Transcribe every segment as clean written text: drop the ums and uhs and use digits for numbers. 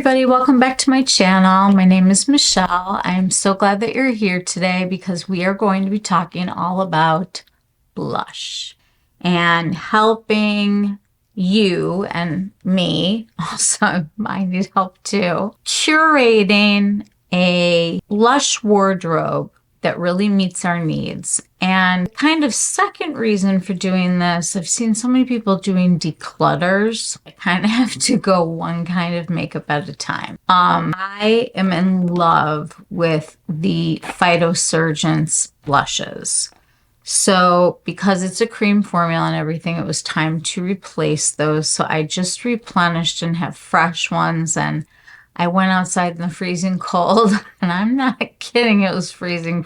everybody, welcome back to my channel. My name is Michelle. I'm so glad that you're here today because we are going to be talking all about blush and helping you and me, also I need help too, curating a blush wardrobe that really meets our needs. And kind of second reason for doing this, I've seen so many people doing declutters. I kind of have to go one kind of makeup at a time. I am in love with the Phytosurgence blushes. So because it's a cream formula and everything, it was time to replace those. So I just replenished and have fresh ones, and I went outside in the freezing cold, and I'm not kidding, it was freezing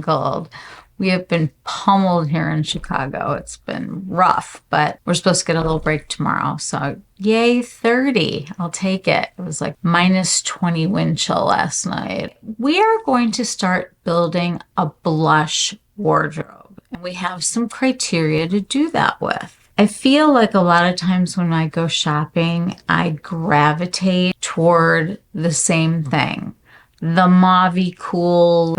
cold. We have been pummeled here in Chicago. It's been rough, but we're supposed to get a little break tomorrow. So yay, 30. I'll take it. It was like minus 20 wind chill last night. We are going to start building a blush wardrobe, and we have some criteria to do that with. I feel like a lot of times when I go shopping, I gravitate toward the same thing. The mauvey cool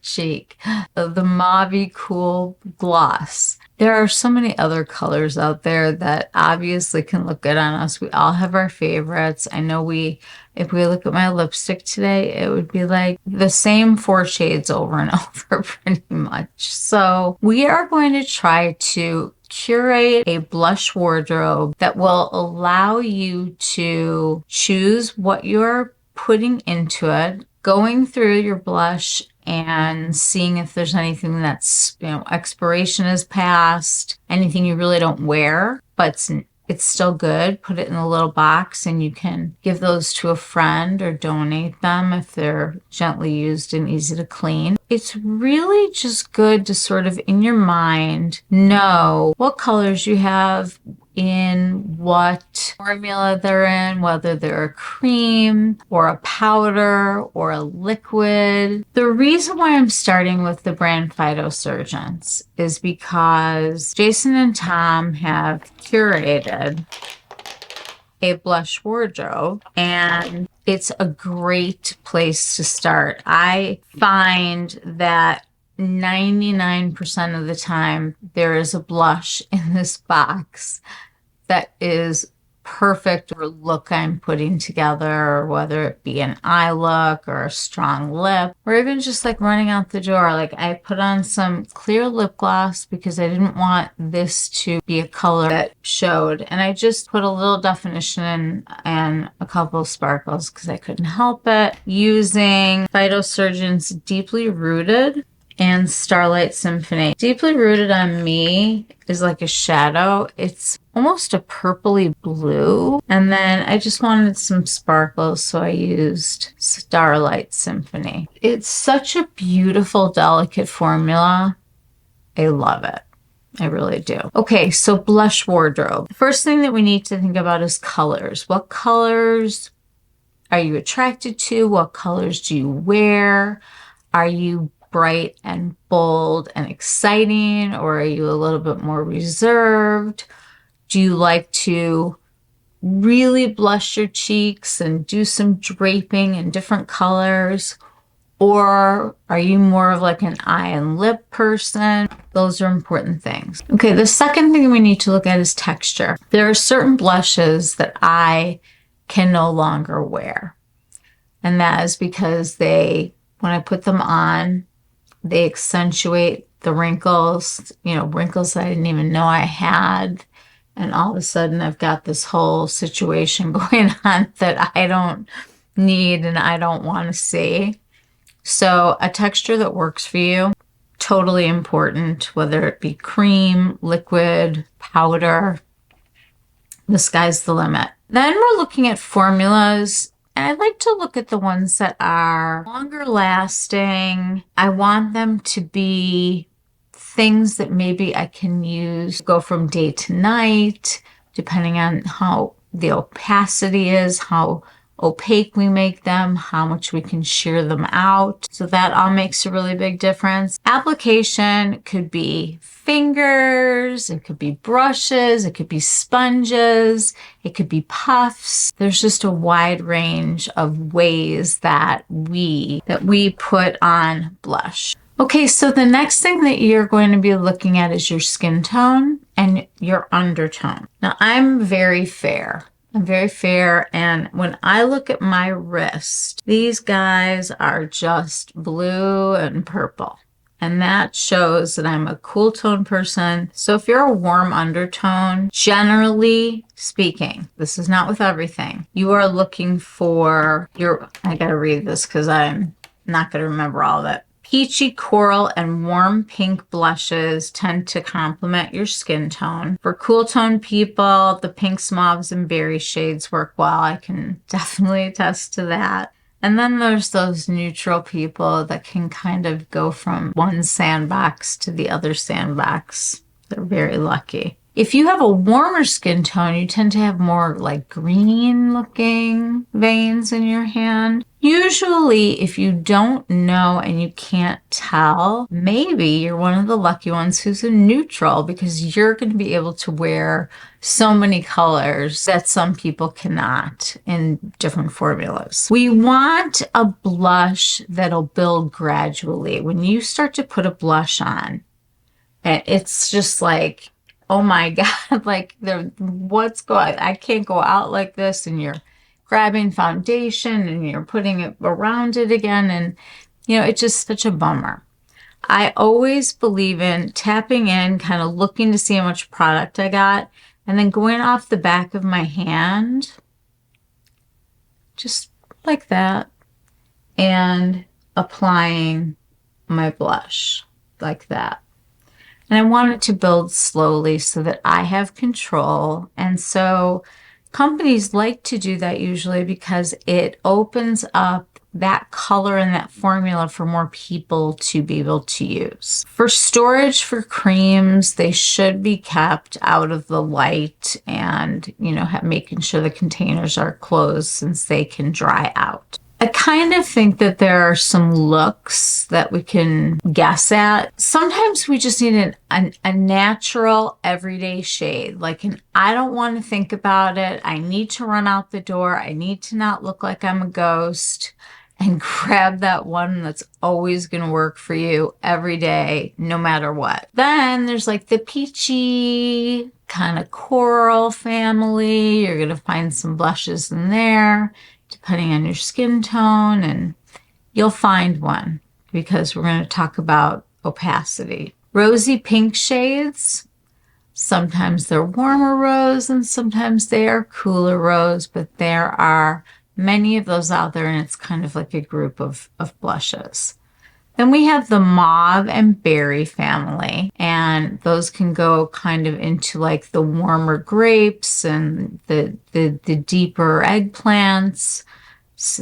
cheek, the mauvey cool gloss. There are so many other colors out there that obviously can look good on us. We all have our favorites. I know if we look at my lipstick today, it would be like the same 4 shades over and over pretty much. So we are going to try to curate a blush wardrobe that will allow you to choose what you're putting into it, going through your blush and seeing if there's anything that's, expiration is past, anything you really don't wear, but it's still good. Put it in a little box and you can give those to a friend or donate them if they're gently used and easy to clean. It's really just good to sort of in your mind know what colors you have in what formula they're in, whether they're a cream or a powder or a liquid. The reason why I'm starting with the brand Phytosurgence is because Jason and Tom have curated a blush wardrobe, and it's a great place to start. I find that 99% of the time there is a blush in this box that is perfect for look I'm putting together, whether it be an eye look or a strong lip, or even just like running out the door. Like I put on some clear lip gloss because I didn't want this to be a color that showed, and I just put a little definition in and a couple of sparkles because I couldn't help it, using Phytosurgence Deeply Rooted and Starlight Symphony. Deeply Rooted on me is like a shadow. It's almost a purpley blue. And then I just wanted some sparkles, so I used Starlight Symphony. It's such a beautiful, delicate formula. I love it. I really do. Okay, so blush wardrobe. The first thing that we need to think about is colors. What colors are you attracted to? What colors do you wear? Are you bright and bold and exciting, or are you a little bit more reserved? Do you like to really blush your cheeks and do some draping in different colors? Or are you more of like an eye and lip person? Those are important things. Okay, the second thing we need to look at is texture. There are certain blushes that I can no longer wear. And that is because when I put them on, they accentuate the wrinkles, wrinkles that I didn't even know I had. And all of a sudden I've got this whole situation going on that I don't need and I don't want to see. So a texture that works for you, totally important, whether it be cream, liquid, powder, the sky's the limit. Then we're looking at formulas. And I like to look at the ones that are longer lasting. I want them to be things that maybe I can use, go from day to night, depending on how the opacity is, how opaque we make them, how much we can shear them out. So that all makes a really big difference. Application could be fingers, it could be brushes, it could be sponges, it could be puffs. There's just a wide range of ways that we put on blush. Okay, so the next thing that you're going to be looking at is your skin tone and your undertone. Now, I'm very fair. I'm very fair, and when I look at my wrist, these guys are just blue and purple. And that shows that I'm a cool tone person. So if you're a warm undertone, generally speaking, this is not with everything, you are looking for I gotta read this because I'm not gonna remember all of it. Peachy coral and warm pink blushes tend to complement your skin tone. For cool tone people, the pinks, mauves, and berry shades work well. I can definitely attest to that. And then there's those neutral people that can kind of go from one sandbox to the other sandbox. They're very lucky. If you have a warmer skin tone, you tend to have more like green looking veins in your hand. Usually, if you don't know and you can't tell, maybe you're one of the lucky ones who's a neutral, because you're going to be able to wear so many colors that some people cannot in different formulas. We want a blush that'll build gradually. When you start to put a blush on, and it's just like, oh my God, like I can't go out like this, and you're grabbing foundation and you're putting it around it again, and it's just such a bummer. I always believe in tapping in, kind of looking to see how much product I got, and then going off the back of my hand, just like that, and applying my blush like that. And I want it to build slowly so that I have control. And so companies like to do that usually because it opens up that color and that formula for more people to be able to use. For storage for creams, they should be kept out of the light and, making sure the containers are closed since they can dry out. I kind of think that there are some looks that we can guess at. Sometimes we just need a natural everyday shade. I don't want to think about it. I need to run out the door. I need to not look like I'm a ghost, and grab that one that's always going to work for you every day, no matter what. Then there's like the peachy kind of coral family. You're going to find some blushes in there, depending on your skin tone, and you'll find one because we're going to talk about opacity. Rosy pink shades, sometimes they're warmer rose and sometimes they are cooler rose, but there are many of those out there, and it's kind of like a group of blushes. Then we have the mauve and berry family, and those can go kind of into like the warmer grapes and the deeper eggplants,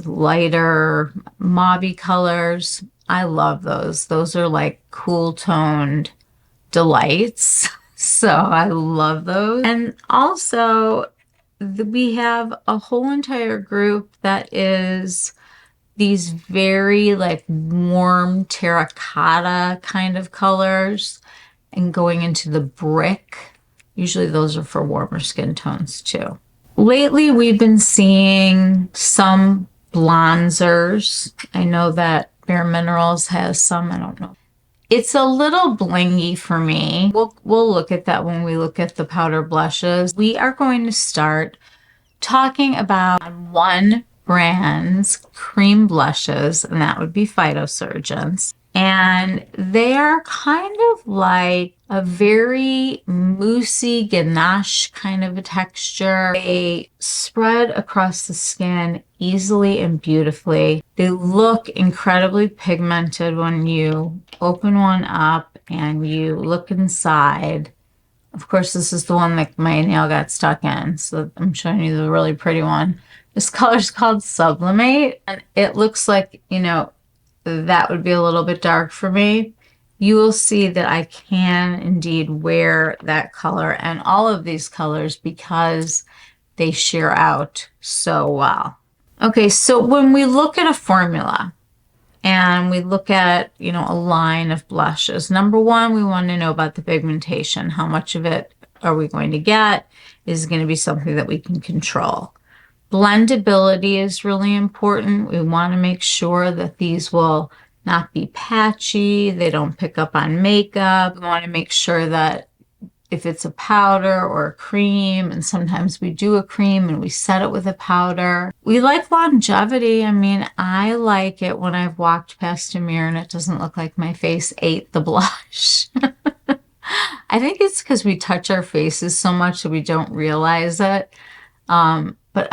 lighter mauvey colors. I love those. Those are like cool toned delights. So I love those. And also we have a whole entire group that is these very like warm terracotta kind of colors and going into the brick. Usually those are for warmer skin tones too. Lately, we've been seeing some bronzers. I know that Bare Minerals has some, I don't know. It's a little blingy for me. We'll look at that when we look at the powder blushes. We are going to start talking about one brand's cream blushes, and that would be Phytosurgeons. And they are kind of like a very moussey ganache kind of a texture. They spread across the skin easily and beautifully. They look incredibly pigmented when you open one up and you look inside. Of course, this is the one that my nail got stuck in, so I'm showing you the really pretty one. This color is called Sublimate, and it looks like, that would be a little bit dark for me. You will see that I can indeed wear that color and all of these colors because they sheer out so well. Okay, so when we look at a formula and we look at, a line of blushes, number one, we want to know about the pigmentation. How much of it are we going to get? Is it going to be something that we can control? Blendability is really important. We want to make sure that these will not be patchy. They don't pick up on makeup. We want to make sure that if it's a powder or a cream, and sometimes we do a cream and we set it with a powder. We like longevity. I mean, I like it when I've walked past a mirror and it doesn't look like my face ate the blush. I think it's because we touch our faces so much that we don't realize it. But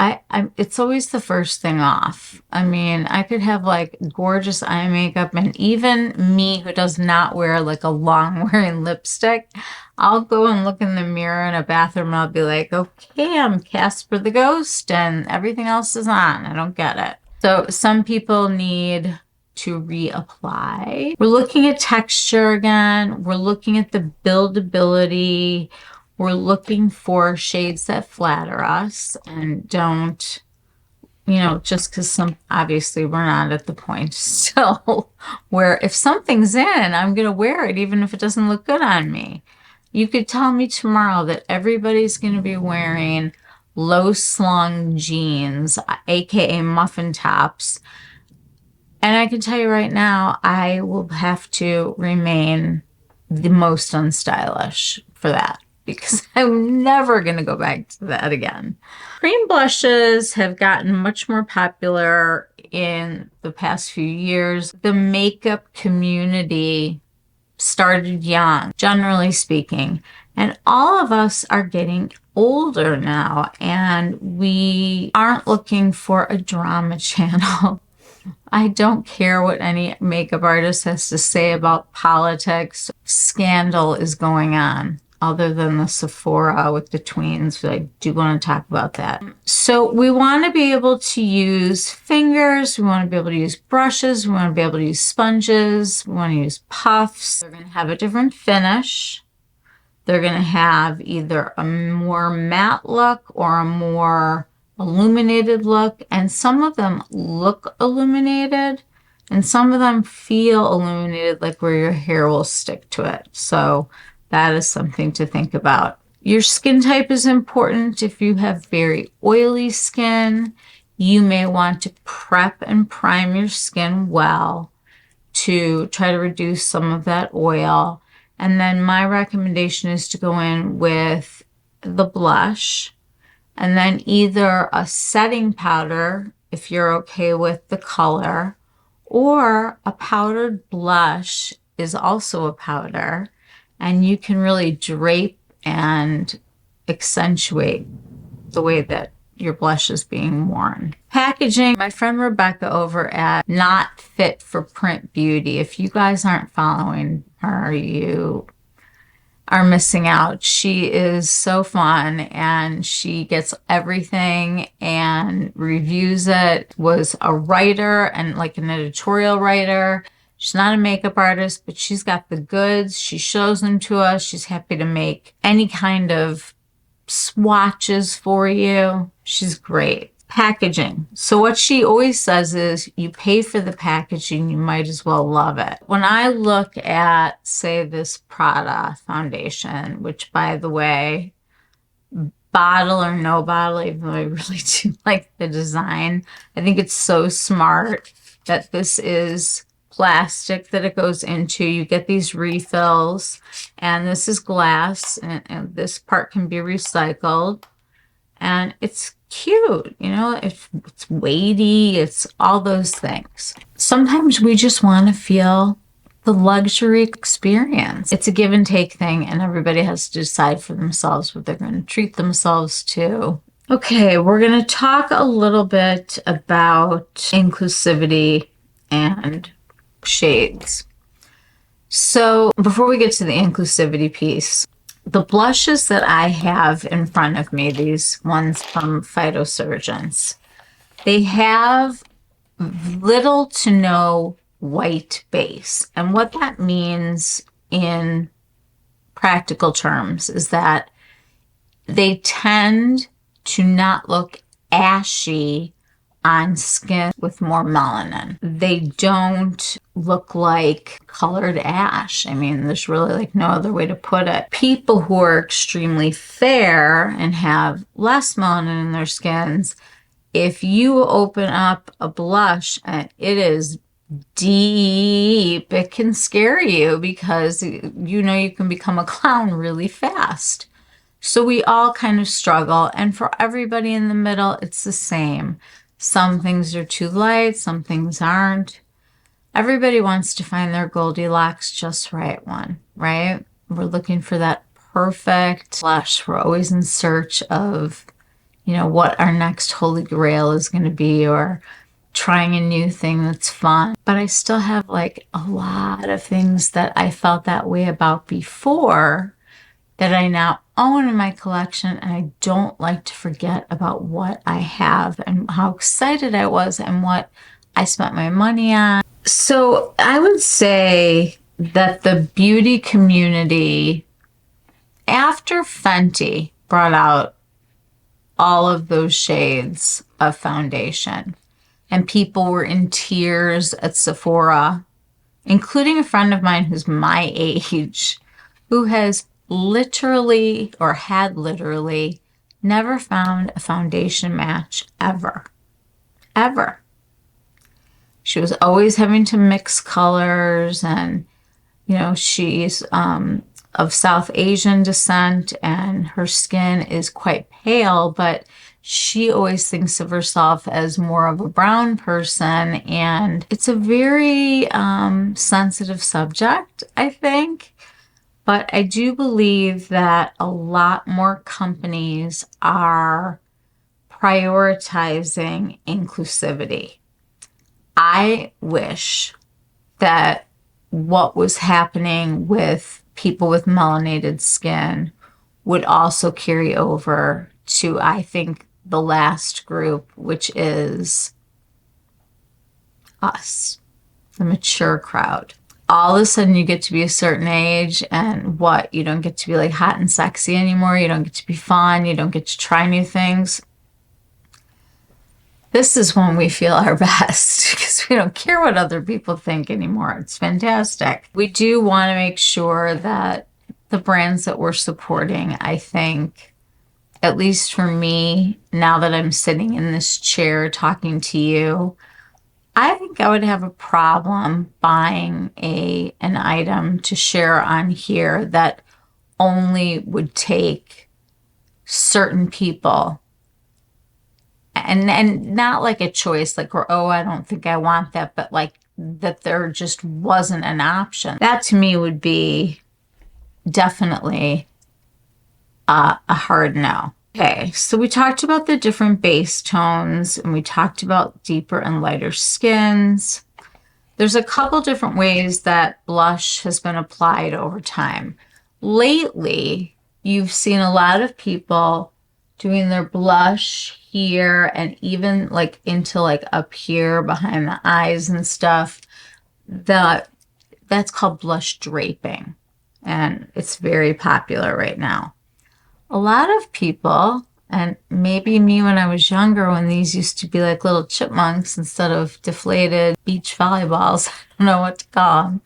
it's always the first thing off. I mean, I could have like gorgeous eye makeup, and even me who does not wear like a long wearing lipstick, I'll go and look in the mirror in a bathroom and I'll be like, okay, I'm Casper the Ghost and everything else is on. I don't get it. So some people need to reapply. We're looking at texture again. We're looking at the buildability. We're looking for shades that flatter us and don't, just because obviously we're not at the point still where if something's in, I'm going to wear it even if it doesn't look good on me. You could tell me tomorrow that everybody's going to be wearing low slung jeans, aka muffin tops. And I can tell you right now, I will have to remain the most unstylish for that, because I'm never going to go back to that again. Cream blushes have gotten much more popular in the past few years. The makeup community started young, generally speaking, and all of us are getting older now, and we aren't looking for a drama channel. I don't care what any makeup artist has to say about politics. Scandal is going on, other than the Sephora with the tweens. I do want to talk about that. So we want to be able to use fingers. We want to be able to use brushes. We want to be able to use sponges. We want to use puffs. They're going to have a different finish. They're going to have either a more matte look or a more illuminated look, and some of them look illuminated and some of them feel illuminated, like where your hair will stick to it. So that is something to think about. Your skin type is important. If you have very oily skin, you may want to prep and prime your skin well to try to reduce some of that oil. And then my recommendation is to go in with the blush, and then either a setting powder, if you're okay with the color, or a powdered blush is also a powder, and you can really drape and accentuate the way that your blush is being worn. Packaging, my friend Rebecca over at Not Fit for Print Beauty. If you guys aren't following her, you are missing out. She is so fun, and she gets everything and reviews it. Was a writer and like an editorial writer. She's not a makeup artist, but she's got the goods. She shows them to us. She's happy to make any kind of swatches for you. She's great. Packaging. So what she always says is, you pay for the packaging, you might as well love it. When I look at, say, this Prada foundation, which, by the way, bottle or no bottle, even though I really do like the design, I think it's so smart that this is plastic that it goes into. You get these refills, and this is glass, and this part can be recycled, and it's cute, it's weighty, it's all those things. Sometimes we just want to feel the luxury experience. It's a give and take thing, and everybody has to decide for themselves what they're going to treat themselves to. Okay, we're going to talk a little bit about inclusivity and shades. So before we get to the inclusivity piece, the blushes that I have in front of me, these ones from Phytosurgeons, they have little to no white base. And what that means in practical terms is that they tend to not look ashy on skin with more melanin. They don't look like colored ash. I mean, there's really like no other way to put it. People who are extremely fair and have less melanin in their skins, if you open up a blush and it is deep, it can scare you because you know you can become a clown really fast. So we all kind of struggle, and for everybody in the middle, it's the same. Some things are too light, some things aren't. Everybody wants to find their Goldilocks just right one, right? We're looking for that perfect blush. We're always in search of, you know, what our next holy grail is going to be, or trying a new thing that's fun. But I still have like a lot of things that I felt that way about before that I now own in my collection, and I don't like to forget about what I have and how excited I was and what I spent my money on. So I would say that the beauty community, after Fenty brought out all of those shades of foundation, and people were in tears at Sephora, including a friend of mine who's my age, who has literally, or had literally, never found a foundation match ever. Ever. She was always having to mix colors, and, you know, she's of South Asian descent, and her skin is quite pale, but she always thinks of herself as more of a brown person, and it's a very sensitive subject, I think. But I do believe that a lot more companies are prioritizing inclusivity. I wish that what was happening with people with melanated skin would also carry over to, I think, the last group, which is us, the mature crowd. All of a sudden you get to be a certain age, and what, you don't get to be like hot and sexy anymore. You don't get to be fun. You don't get to try new things. This is when we feel our best because we don't care what other people think anymore. It's fantastic. We do want to make sure that the brands that we're supporting, I think, at least for me, now that I'm sitting in this chair talking to you, I think I would have a problem buying an item to share on here that only would take certain people, and not like a choice, like, or, oh, I don't think I want that, but like that there just wasn't an option. That to me would be definitely a hard no. Okay, so we talked about the different base tones, and we talked about deeper and lighter skins. There's a couple different ways that blush has been applied over time. Lately, you've seen a lot of people doing their blush here and even like into like up here behind the eyes and stuff. That's called blush draping, and it's very popular right now. A lot of people, and maybe me when I was younger, when these used to be like little chipmunks instead of deflated beach volleyballs, I don't know what to call them.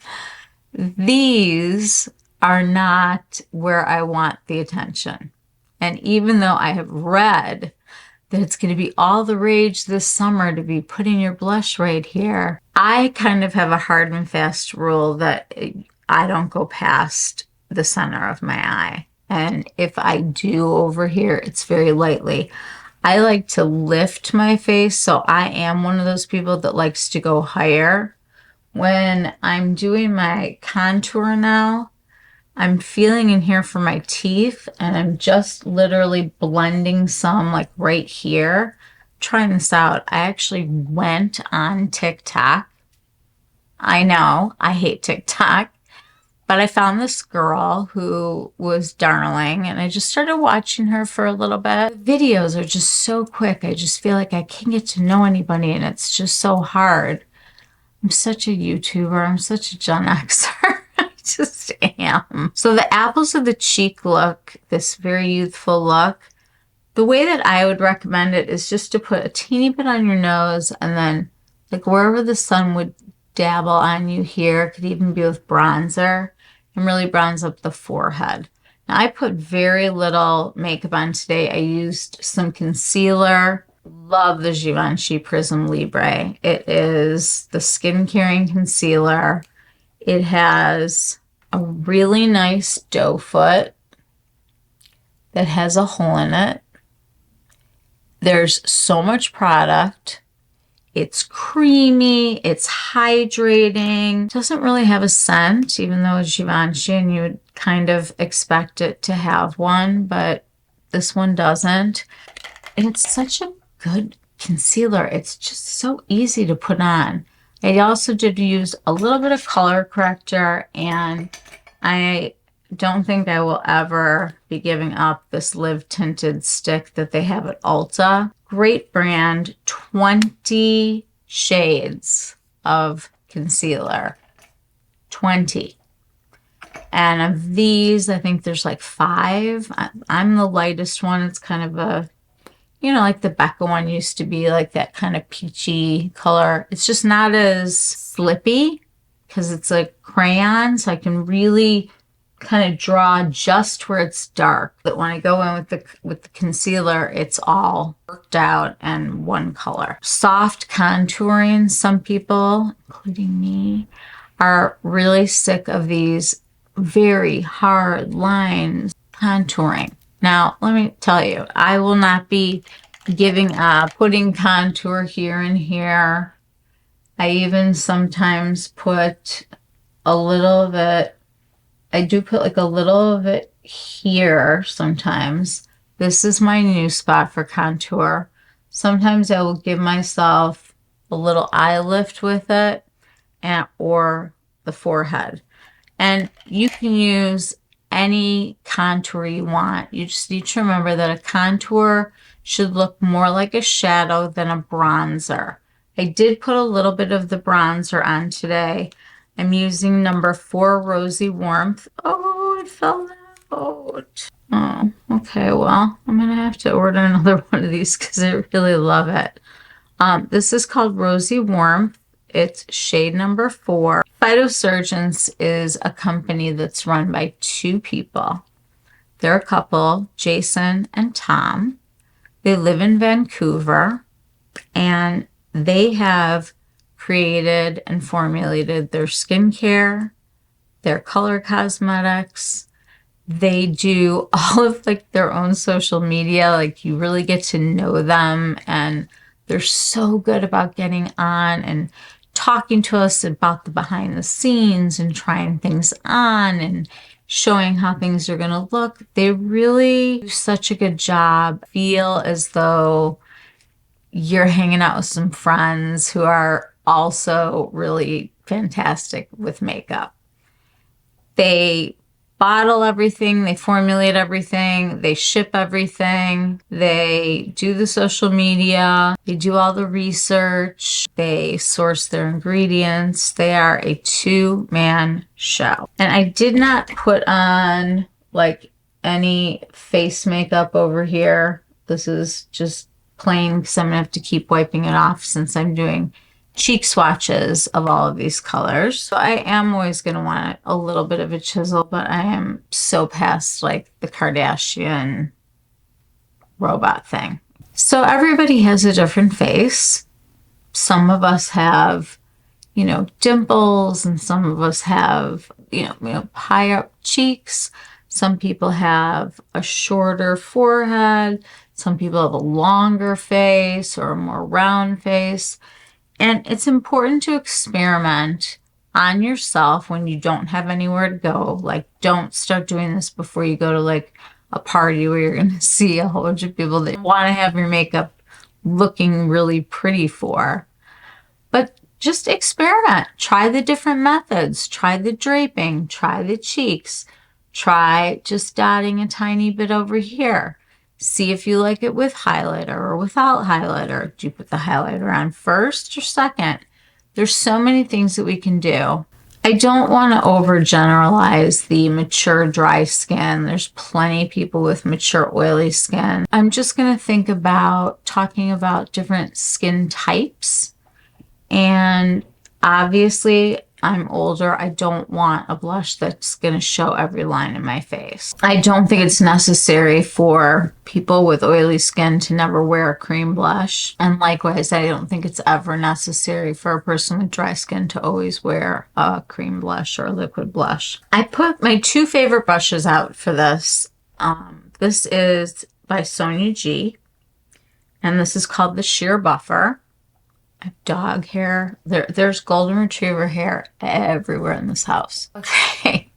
These are not where I want the attention. And even though I have read that it's going to be all the rage this summer to be putting your blush right here, I kind of have a hard and fast rule that I don't go past the center of my eye. And if I do over here, it's very lightly. I like to lift my face, so I am one of those people that likes to go higher. When I'm doing my contour now, I'm feeling in here for my teeth, and I'm just literally blending some like right here. Trying this out. I actually went on TikTok. I know, I hate TikTok. But I found this girl who was darling, and I just started watching her for a little bit. The videos are just so quick. I just feel like I can't get to know anybody, and it's just so hard. I'm such a YouTuber. I'm such a Gen Xer. I just am. So the apples of the cheek look, this very youthful look, The way that I would recommend it is just to put a teeny bit on your nose and then like wherever the sun would dabble on you here, it could even be with bronzer, and really bronze up the forehead. Now I put very little makeup on today. I used some concealer. Love the Givenchy Prism Libre. It is the skin caring concealer. It has a really nice doe foot that has a hole in it. There's so much product. It's creamy, it's hydrating. It doesn't really have a scent, even though it's Givenchy and you would kind of expect it to have one, but this one doesn't. And it's such a good concealer. It's just so easy to put on. I also did use a little bit of color corrector, and I don't think I will ever be giving up this Live Tinted stick that they have at Ulta. Great brand, 20 shades of concealer. 20. And of these, I think there's like 5. I'm the lightest one. It's kind of a, you know, like the Becca one used to be, like that kind of peachy color. It's just not as slippy because it's like crayon, so I can really kind of draw just where it's dark. But when I go in with the concealer, it's all worked out and one color. Soft contouring. Some people, including me, are really sick of these very hard lines contouring. Now, let me tell you, I will not be giving up putting contour here and here. I even sometimes put a little of it. I do put like a little of it here sometimes. This is my new spot for contour. Sometimes I will give myself a little eye lift with it or the forehead. And you can use any contour you want. You just need to remember that a contour should look more like a shadow than a bronzer. I did put a little bit of the bronzer on today. I'm using number 4 Rosy Warmth. Oh, it fell out. Oh, okay. Well, I'm going to have to order another one of these because I really love it. This is called Rosy Warmth. It's shade number 4. Phytosurgeons is a company that's run by 2 people. They're a couple, Jason and Tom. They live in Vancouver, and they have created and formulated their skincare, their color cosmetics. They do all of like their own social media. Like you really get to know them, and they're so good about getting on and talking to us about the behind the scenes and trying things on and showing how things are going to look. They really do such a good job. Feel as though you're hanging out with some friends who are also really fantastic with makeup. They bottle everything, they formulate everything, they ship everything, they do the social media, they do all the research, they source their ingredients. They are a 2-man show. And I did not put on like any face makeup over here. This is just plain because I'm gonna have to keep wiping it off since I'm doing cheek swatches of all of these colors. So I am always going to want a little bit of a chisel, but I am so past like the Kardashian robot thing. So everybody has a different face. Some of us have, you know, dimples, and some of us have, you know, high up cheeks. Some people have a shorter forehead. Some people have a longer face or a more round face. And it's important to experiment on yourself when you don't have anywhere to go. Like, don't start doing this before you go to like a party where you're going to see a whole bunch of people that want to have your makeup looking really pretty for. But just experiment. Try the different methods. Try the draping. Try the cheeks. Try just dotting a tiny bit over here. See if you like it with highlighter or without highlighter. Do you put the highlighter on first or second? There's so many things that we can do. I don't want to overgeneralize the mature dry skin. There's plenty of people with mature oily skin. I'm just going to think about talking about different skin types. And obviously, I'm older. I don't want a blush that's going to show every line in my face. I don't think it's necessary for people with oily skin to never wear a cream blush. And likewise, I don't think it's ever necessary for a person with dry skin to always wear a cream blush or a liquid blush. I put my two favorite brushes out for this. This is by Sonia G. And this is called the Sheer Buffer. I have dog hair. There's golden retriever hair everywhere in this house. Okay.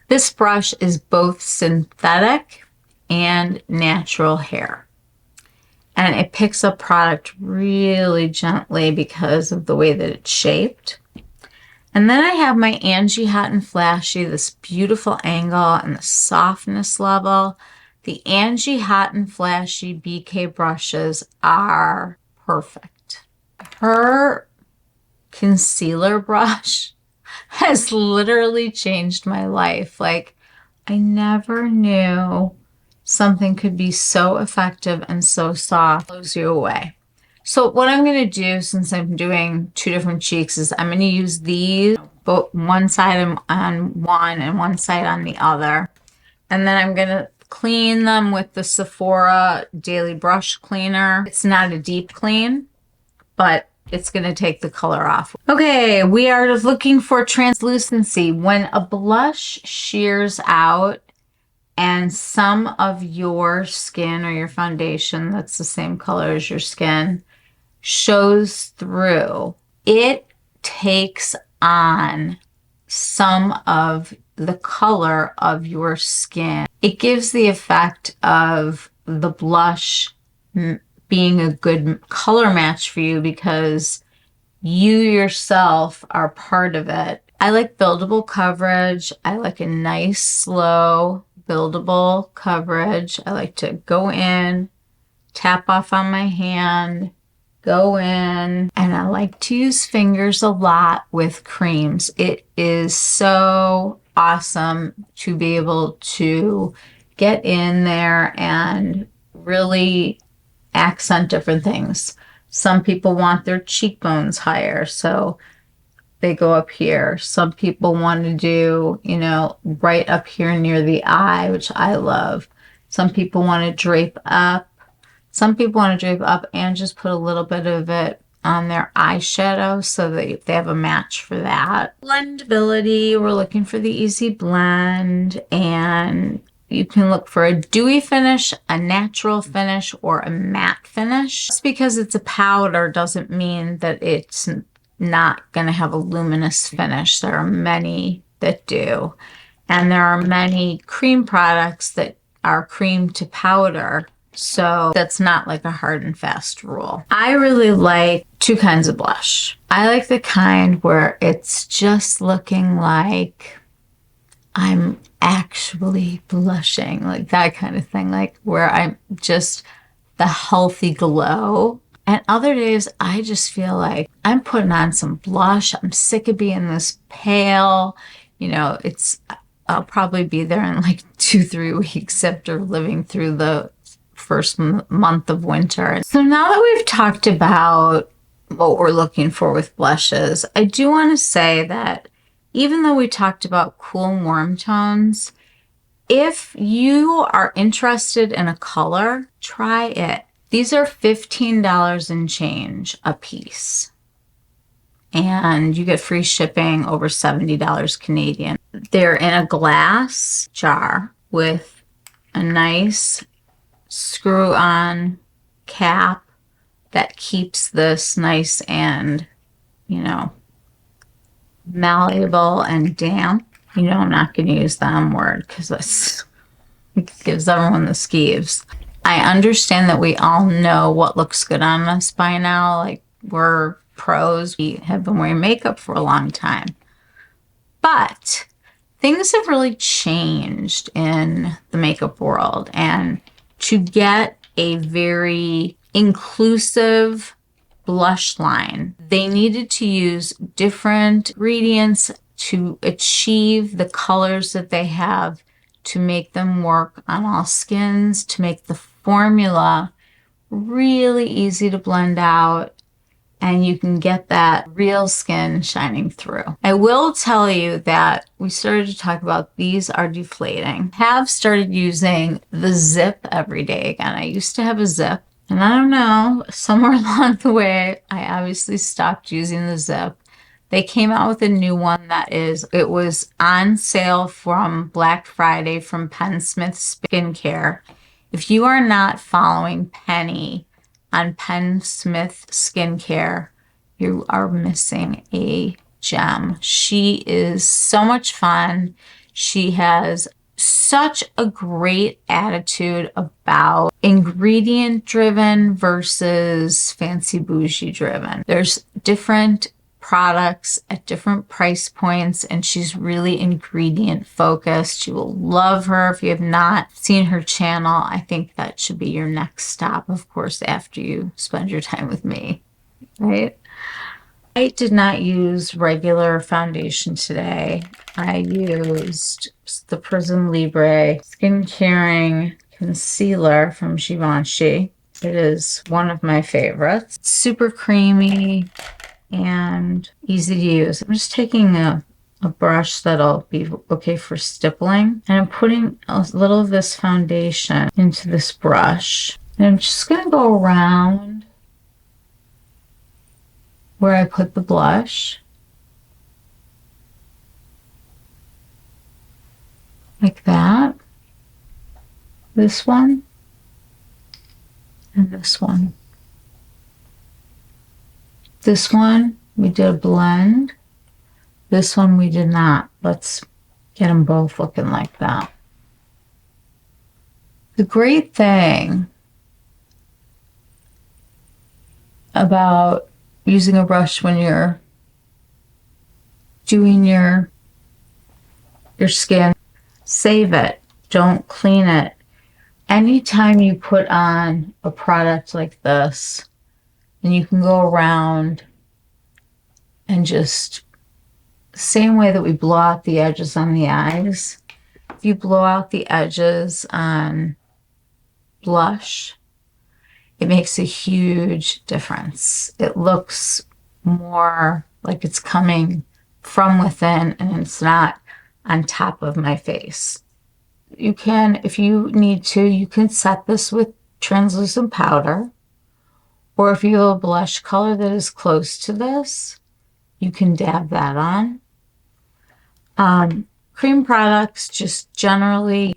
This brush is both synthetic and natural hair. And it picks up product really gently because of the way that it's shaped. And then I have my Angie Hot and Flashy, this beautiful angle and the softness level. The Angie Hot and Flashy BK brushes are perfect. Her concealer brush has literally changed my life. Like, I never knew something could be so effective and so soft. It blows you away. So what I'm going to do, since I'm doing two different cheeks, is I'm going to use these, both one side on one and one side on the other. And then I'm going to clean them with the Sephora Daily Brush Cleaner. It's not a deep clean, but it's going to take the color off. Okay, we are looking for translucency. When a blush shears out and some of your skin or your foundation that's the same color as your skin shows through, it takes on some of the color of your skin. It gives the effect of the blush being a good color match for you because you yourself are part of it. I like buildable coverage. I like a nice, slow, buildable coverage. I like to go in, tap off on my hand, go in, and I like to use fingers a lot with creams. It is so awesome to be able to get in there and really accent different things. Some people want their cheekbones higher, so they go up here. Some people want to do, you know, right up here near the eye, which I love. Some people want to drape up. Some people want to drape up and just put a little bit of it on their eyeshadow so that they have a match for that. Blendability, we're looking for the easy blend, and you can look for a dewy finish, a natural finish, or a matte finish. Just because it's a powder doesn't mean that it's not going to have a luminous finish. There are many that do. And there are many cream products that are cream to powder. So that's not like a hard and fast rule. I really like two kinds of blush. I like the kind where it's just looking like I'm actually blushing, like that kind of thing, like where I'm just the healthy glow. And other days, I just feel like I'm putting on some blush. I'm sick of being this pale. You know, I'll probably be there in like 2-3 weeks after living through the first month of winter. So now that we've talked about what we're looking for with blushes, I do want to say that even though we talked about cool and warm tones, if you are interested in a color, try it. These are $15 and change a piece. And you get free shipping over $70 Canadian. They're in a glass jar with a nice screw-on cap that keeps this nice and, you know, malleable and damp. You know, I'm not going to use the M word because it gives everyone the skeeves. I understand that we all know what looks good on us by now. Like, we're pros. We have been wearing makeup for a long time. But things have really changed in the makeup world. And to get a very inclusive blush line, they needed to use different ingredients to achieve the colors that they have, to make them work on all skins, to make the formula really easy to blend out, and you can get that real skin shining through. I will tell you that we started to talk about these are deflating. I have started using the zip every day again. I used to have a zip, and I don't know, somewhere along the way, I obviously stopped using the zip. They came out with a new one it was on sale from Black Friday from Penn Smith Skincare. If you are not following Penny on Penn Smith Skincare, you are missing a gem. She is so much fun. She has such a great attitude about ingredient driven versus fancy bougie driven. There's different products at different price points, and she's really ingredient focused. You will love her. If you have not seen her channel, I think that should be your next stop, of course, after you spend your time with me, right? I did not use regular foundation today. I used the Prism Libre Skin Caring Concealer from Givenchy. It is one of my favorites. It's super creamy and easy to use. I'm just taking a brush that'll be okay for stippling, and I'm putting a little of this foundation into this brush, and I'm just going to go around where I put the blush, like that. This one and this one. This one, we did a blend. This one, we did not. Let's get them both looking like that. The great thing about using a brush when you're doing your skin, save it. Don't clean it. Anytime you put on a product like this, and you can go around and just, same way that we blow out the edges on the eyes, if you blow out the edges on blush, it makes a huge difference. It looks more like it's coming from within and it's not on top of my face. You can, if you need to, you can set this with translucent powder. Or if you have a blush color that is close to this, you can dab that on. Cream products just generally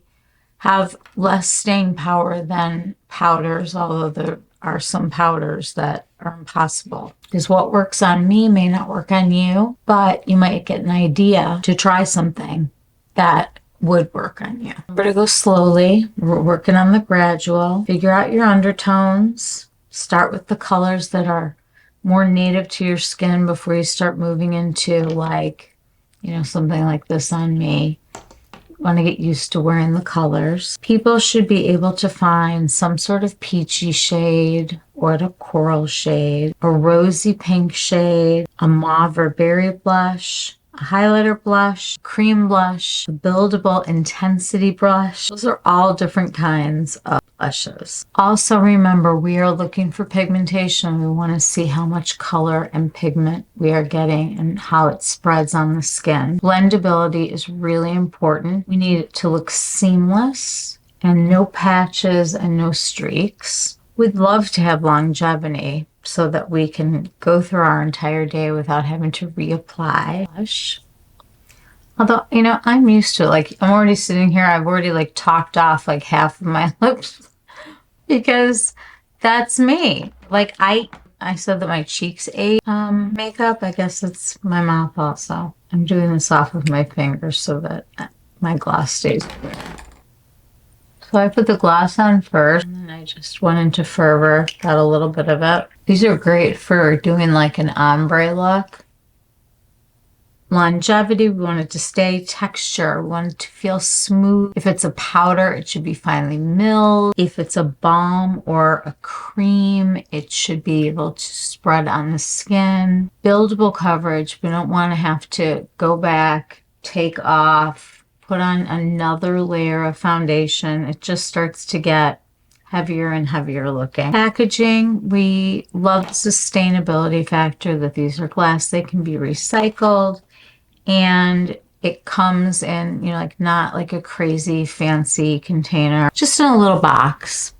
have less staying power than powders, although there are some powders that are impossible. Because what works on me may not work on you, but you might get an idea to try something that would work on you. Remember to go slowly. We're working on the gradual. Figure out your undertones. Start with the colors that are more native to your skin before you start moving into, like, you know, something like this on me. You want to get used to wearing the colors. People should be able to find some sort of peachy shade or a coral shade, a rosy pink shade, a mauve or berry blush, a highlighter blush, cream blush, a buildable intensity brush. Those are all different kinds of blushes. Also remember, we are looking for pigmentation. We want to see how much color and pigment we are getting and how it spreads on the skin. Blendability is really important. We need it to look seamless and no patches and no streaks. We'd love to have longevity so that we can go through our entire day without having to reapply blush. Although, you know, I'm used to it. Like, I'm already sitting here, I've already like talked off like half of my lips because that's me. Like, I said that my cheeks ate makeup. I guess it's my mouth also. I'm doing this off of my fingers so that my gloss stays clear. So I put the gloss on first, and then I just went into Fervor, got a little bit of it. These are great for doing like an ombre look. longevity, we want it to stay. Texture, we want it to feel smooth. If it's a powder, it should be finely milled. If it's a balm or a cream, it should be able to spread on the skin. Buildable coverage, we don't want to have to go back, take off, put on another layer of foundation. It just starts to get heavier and heavier looking. Packaging, we love the sustainability factor that these are glass. They can be recycled. And it comes in, like not like a crazy fancy container, just in a little box.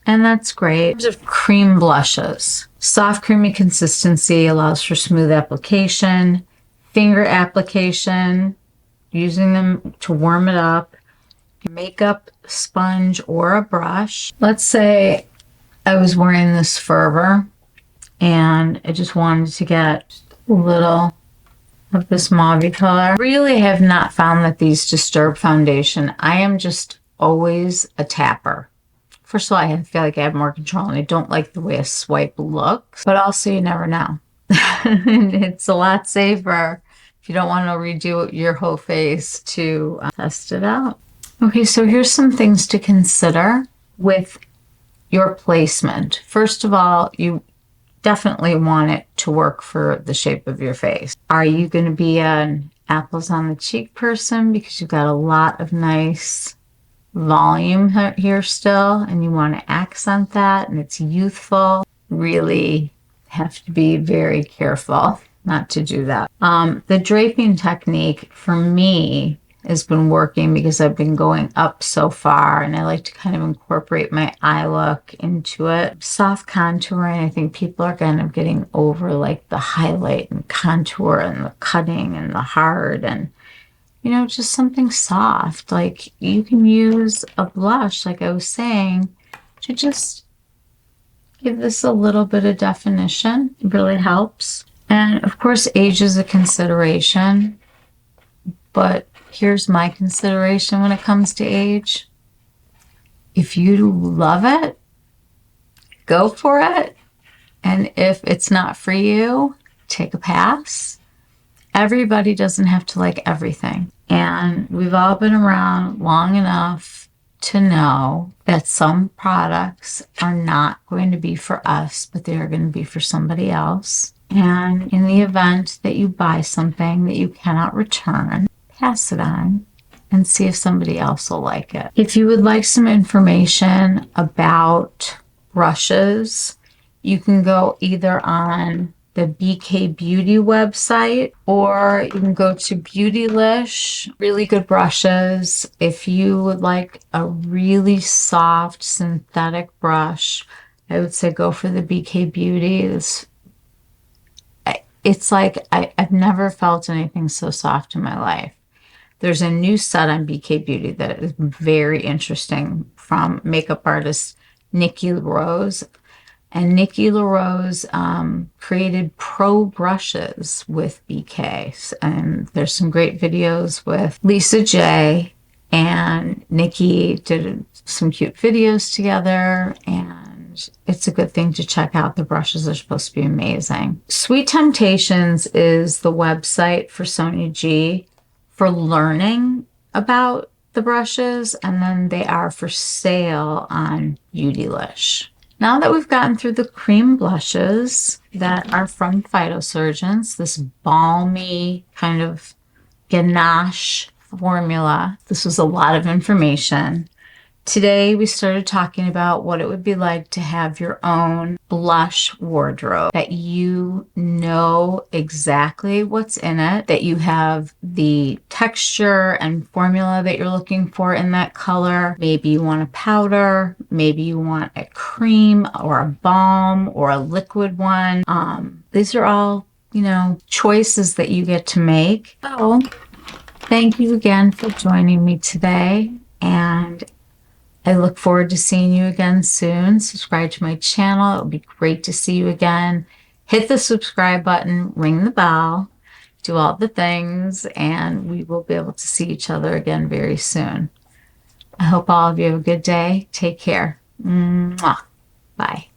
And that's great. In terms of cream blushes, soft creamy consistency allows for smooth application, finger application, using them to warm it up, makeup sponge or a brush. Let's say I was wearing this Fervor and I just wanted to get a little of this mauve color. I really have not found that these disturb foundation. I am just always a tapper. First of all, I feel like I have more control and I don't like the way a swipe looks, but also you never know. It's a lot safer if you don't want to redo your whole face to test it out. Okay, so here's some things to consider with your placement. First of all, you definitely want it to work for the shape of your face. Are you going to be an apples on the cheek person because you've got a lot of nice volume here still and you want to accent that and it's youthful? Really have to be very careful not to do that. The draping technique for me has been working because I've been going up so far and I like to kind of incorporate my eye look into it. Soft contouring, I think people are kind of getting over like the highlight and contour and the cutting and the hard and, just something soft. Like you can use a blush, like I was saying, to just give this a little bit of definition. It really helps. And of course, age is a consideration, but here's my consideration when it comes to age. If you love it, go for it. And if it's not for you, take a pass. Everybody doesn't have to like everything. And we've all been around long enough to know that some products are not going to be for us, but they are going to be for somebody else. And in the event that you buy something that you cannot return, pass it on and see if somebody else will like it. If you would like some information about brushes, you can go either on the BK Beauty website or you can go to Beautylish. Really good brushes. If you would like a really soft synthetic brush, I would say go for the BK Beauty. It's like I've never felt anything so soft in my life. There's a new set on BK Beauty that is very interesting from makeup artist Nikki LaRose. And Nikki LaRose created pro brushes with BK. And there's some great videos with Lisa J. And Nikki did some cute videos together. And it's a good thing to check out. The brushes are supposed to be amazing. Sweet Temptations is the website for Sonia G for learning about the brushes, and then they are for sale on Beautylish. Now that we've gotten through the cream blushes that are from Phytosurgeons, this balmy kind of ganache formula, this was a lot of information. Today we started talking about what it would be like to have your own blush wardrobe, that you know exactly what's in it, that you have the texture and formula that you're looking for in that color. Maybe you want a powder, maybe you want a cream or a balm or a liquid one. These are all, choices that you get to make. So thank you again for joining me today, and I look forward to seeing you again soon. Subscribe to my channel. It would be great to see you again. Hit the subscribe button, ring the bell, do all the things, and we will be able to see each other again very soon. I hope all of you have a good day. Take care. Mwah. Bye.